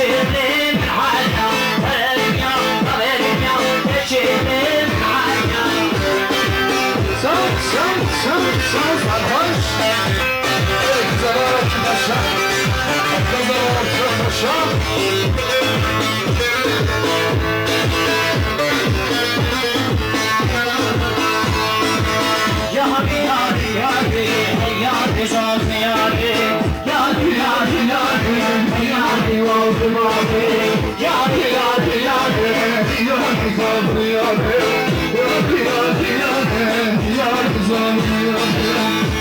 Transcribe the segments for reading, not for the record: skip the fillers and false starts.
geçirdim hala. Verelim ya, verelim ya, geçirdim hala. Sen sarhoş. Güzel arkadaşlar. Güzel arkadaşlar. Yâri yâri yâri, yâri zâri yâri. Yâri yâri yâri, yâri oldu mâri. Yâri yâri yâri, Yar zallı yâri. Yar zallı yâri.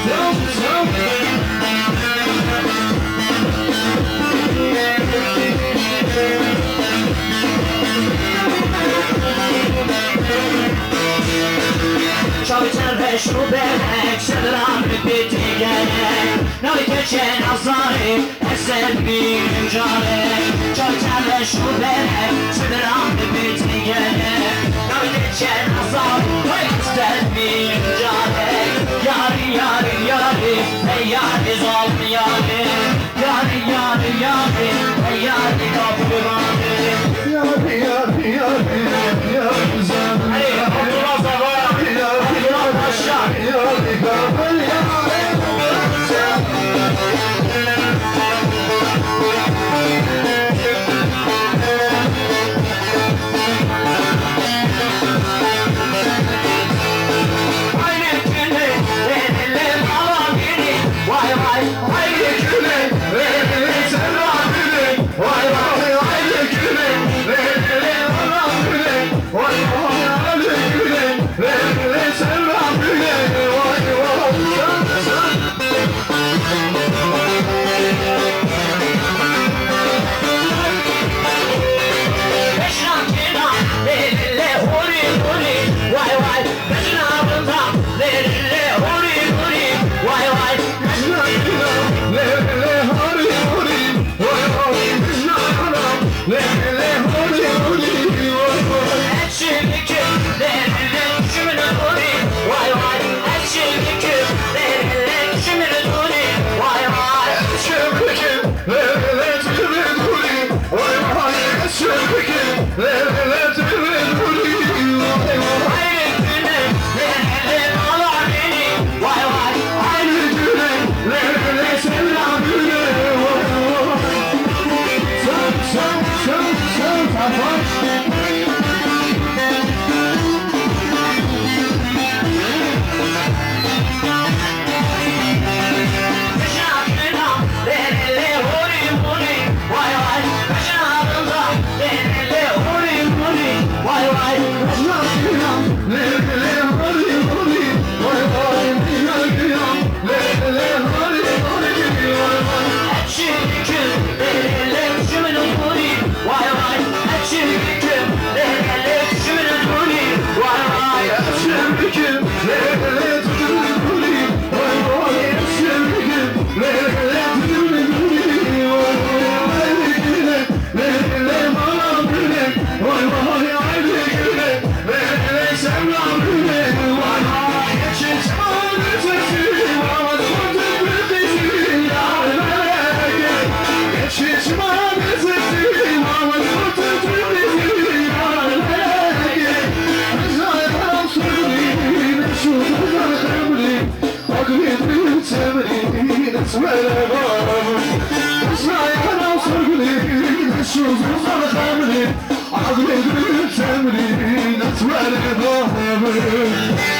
Sen Çavitel ve şubelek, sedran biti gerek. Nari geçen azari, eser bir carek. Çavitel ve şubelek, sedran biti gerek. Nari geçen azari, eser bir carek. Yari yari yari, ey yari zalm yari. Yari yari yari, ey yari kapı vari. yar zallı Hey, Abdullah Zava, Abdullah Paşa. Aynı günü verilir alabini. Vay vay, aynı günü verilir sevabini. Vay vay, aynı günü verilir alabini. Vay vay, aynı günü verilir sevabini. Vay vay, Beşiktaş'ına verilir huri huri. Vay vay, Beşiktaş'ına verilir huri huri. Vay vay, Ekşilik verilir şümünü huri. Vay vay, ekşilik verilir şümünü huri. Vay vay. Aynı günü verilir alabini. Vay vay, aynı günü verilir sevabini. Beşiktaş'ına verilir huri huri. Vay vay, Beşiktaş'ına verilir huri huri. Vay vay. Ekşilik verilir şümünü huri. Vay vay, ekşilik verilir şümünü huri. Vay vay. That's where